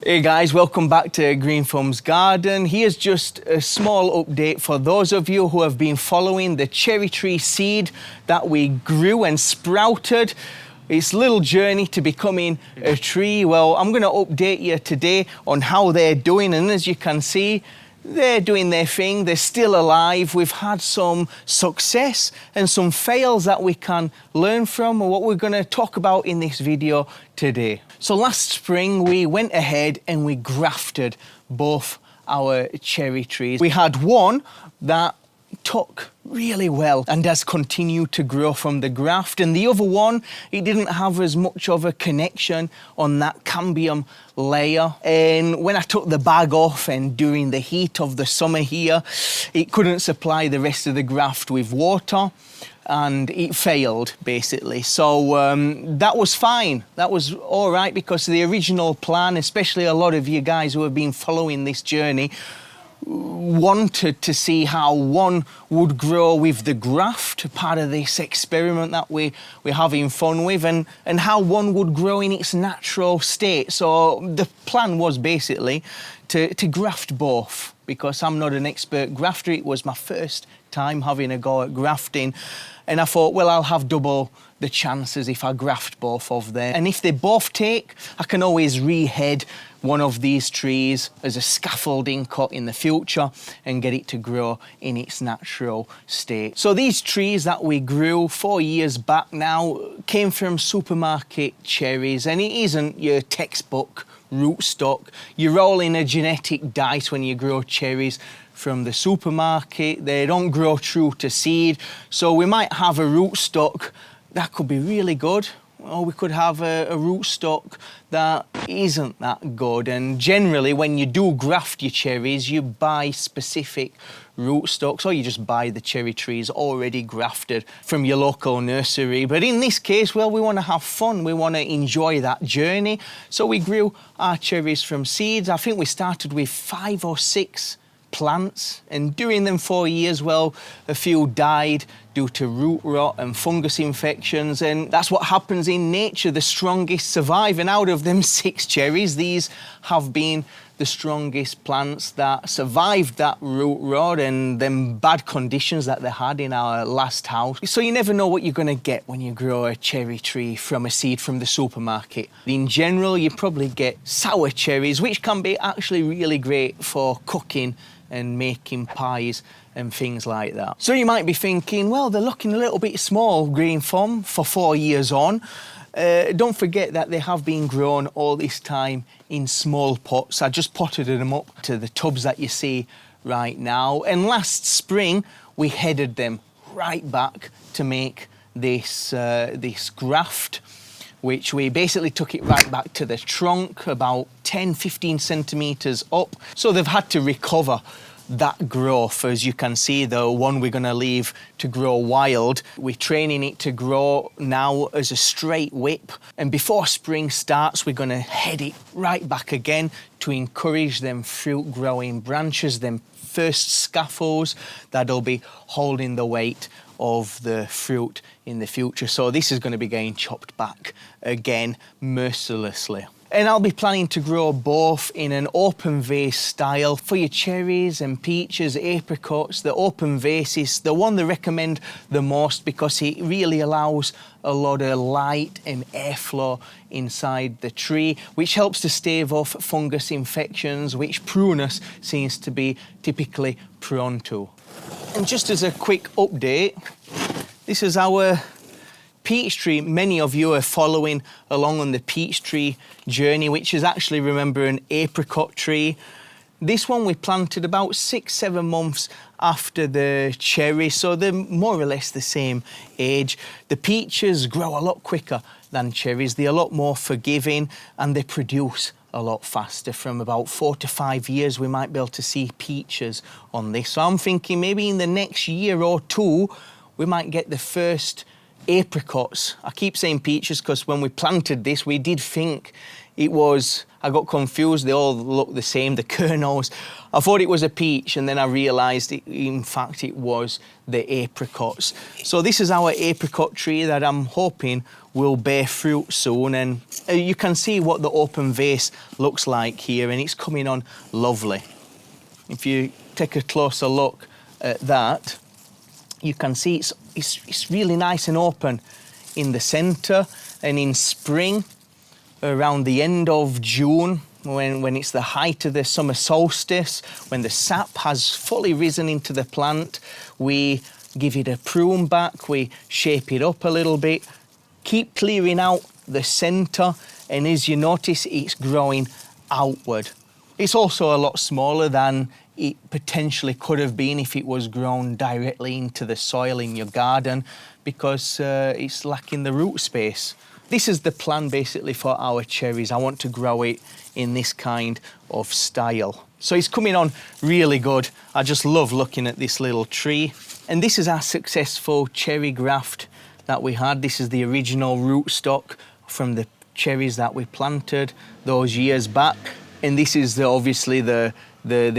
Hey guys, welcome back to Green Thumb's Garden. Here's just a small update for those of you who have been following the cherry tree seed that we grew and sprouted. Its little journey to becoming a tree. Well, I'm going to update you today on how they're doing, and as you can see, they're doing their thing. They're still alive. We've had some success and some fails that we can learn from, and what we're going to talk about in this video today. So last spring we went ahead and we grafted both our cherry trees. We had one that took really well and has continued to grow from the graft, and the other one, it didn't have as much of a connection on that cambium layer, and when I took the bag off and during the heat of the summer here, it couldn't supply the rest of the graft with water and it failed basically. So that was fine, that was all right, because the original plan, especially a lot of you guys who have been following this journey, wanted to see how one would grow with the graft, part of this experiment that we're having fun with, and how one would grow in its natural state. So the plan was basically to graft both, because I'm not an expert grafter. It was my first time having a go at grafting, and I thought, well, I'll have double the chances if I graft both of them. And if they both take, I can always rehead one of these trees as a scaffolding cut in the future and get it to grow in its natural state. So these trees that we grew 4 years back now came from supermarket cherries, and it isn't your textbook rootstock. You're rolling a genetic dice when you grow cherries from the supermarket. They don't grow true to seed, so we might have a rootstock that could be really good, or we could have a rootstock that isn't that good. And generally when you do graft your cherries, you buy specific rootstocks, or you just buy the cherry trees already grafted from your local nursery. But in this case, well, we want to have fun, we want to enjoy that journey, so we grew our cherries from seeds. I think we started with 5 or 6 plants, and during them 4 years, well, a few died due to root rot and fungus infections, and that's what happens in nature. The strongest survive, and out of them 6 cherries, these have been the strongest plants that survived that root rot and them bad conditions that they had in our last house. So you never know what you're going to get when you grow a cherry tree from a seed from the supermarket. In general, you probably get sour cherries, which can be actually really great for cooking and making pies and things like that. So you might be thinking, well, they're looking a little bit small, Green Thumb, for 4 years on. Don't forget that they have been grown all this time in small pots. I just potted them up to the tubs that you see right now, and last spring we headed them right back to make this graft, which we basically took it right back to the trunk, about 10-15 centimeters up. So they've had to recover that growth. As you can see, the one we're going to leave to grow wild, we're training it to grow now as a straight whip, and before spring starts we're going to head it right back again to encourage them fruit growing branches, them first scaffolds that'll be holding the weight of the fruit in the future. So this is going to be getting chopped back again mercilessly. And I'll be planning to grow both in an open vase style. For your cherries and peaches, apricots, the open vase is the one they recommend the most, because it really allows a lot of light and airflow inside the tree, which helps to stave off fungus infections, which pruners seems to be typically prone to. And just as a quick update, this is our peach tree. Many of you are following along on the peach tree journey, which is actually, remember, an apricot tree. This one we planted about 6-7 months after the cherry, so they're more or less the same age. The peaches grow a lot quicker than cherries. They're a lot more forgiving and they produce a lot faster. From about 4 to 5 years we might be able to see peaches on this. So I'm thinking maybe in the next year or two we might get the first apricots. I keep saying peaches because when we planted this we did think it was I got confused. They all look the same, the kernels. I thought it was a peach, and then I realised, in fact, it was the apricots. So this is our apricot tree that I'm hoping will bear fruit soon. And you can see what the open vase looks like here, and it's coming on lovely. If you take a closer look at that, you can see it's really nice and open in the centre. And in spring, around the end of June, when it's the height of the summer solstice, when the sap has fully risen into the plant, we give it a prune back, we shape it up a little bit, keep clearing out the centre, and as you notice, it's growing outward. It's also a lot smaller than it potentially could have been if it was grown directly into the soil in your garden, because it's lacking the root space. This is the plan basically for our cherries. I want to grow it in this kind of style. So it's coming on really good. I just love looking at this little tree. And this is our successful cherry graft that we had. This is the original rootstock from the cherries that we planted those years back. And this is obviously the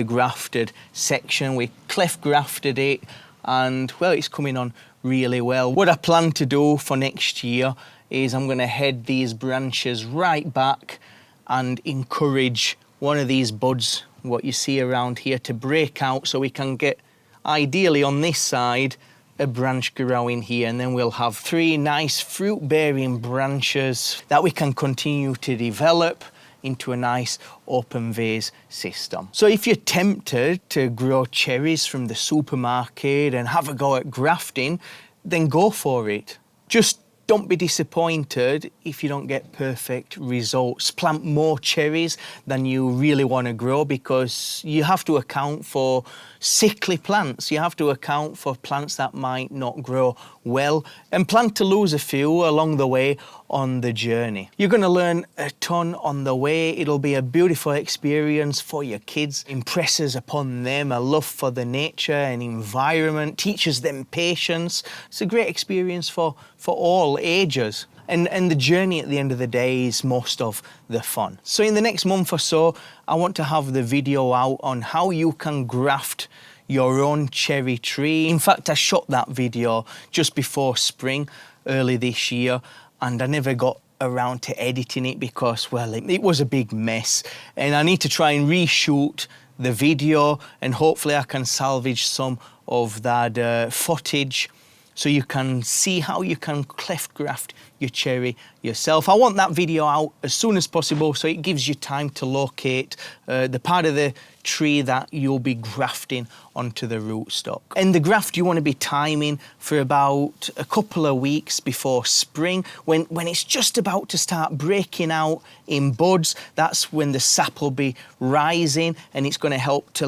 grafted section. We cleft grafted it, and well, it's coming on really well. What I plan to do for next year is I'm going to head these branches right back and encourage one of these buds, what you see around here, to break out, so we can get, ideally on this side, a branch growing here, and then we'll have 3 nice fruit-bearing branches that we can continue to develop into a nice open vase system. So if you're tempted to grow cherries from the supermarket and have a go at grafting, then go for it. Just don't be disappointed if you don't get perfect results. Plant more cherries than you really want to grow, because you have to account for sickly plants. You have to account for plants that might not grow well, and plan to lose a few along the way on the journey. You're going to learn a ton on the way. It'll be a beautiful experience for your kids. Impresses upon them a love for the nature and environment, teaches them patience. It's a great experience for all ages. And the journey at the end of the day is most of the fun. So in the next month or so, I want to have the video out on how you can graft your own cherry tree. In fact, I shot that video just before spring, early this year, and I never got around to editing it because, well, it was a big mess. And I need to try and reshoot the video, and hopefully I can salvage some of that footage, so you can see how you can cleft graft your cherry yourself. I want that video out as soon as possible, so it gives you time to locate the part of the tree that you'll be grafting onto the rootstock. And the graft you want to be timing for about a couple of weeks before spring, when it's just about to start breaking out in buds. That's when the sap will be rising, and it's going to help to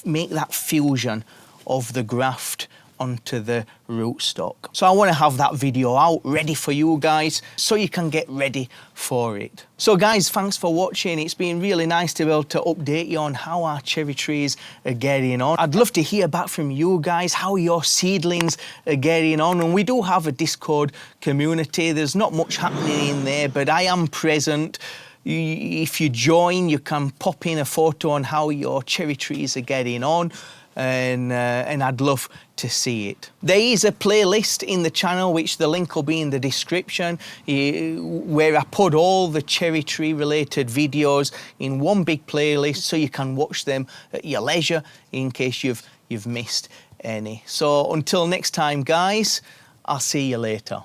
make that fusion of the graft onto the rootstock. So I want to have that video out ready for you guys, so you can get ready for it. So guys, thanks for watching. It's been really nice to be able to update you on how our cherry trees are getting on. I'd love to hear back from you guys, how your seedlings are getting on. And we do have a Discord community. There's not much happening in there, but I am present. If you join, you can pop in a photo on how your cherry trees are getting on. And I'd love to see it. There is a playlist in the channel, which the link will be in the description, where I put all the cherry tree related videos in one big playlist, so you can watch them at your leisure in case you've missed any. So until next time, guys, I'll see you later.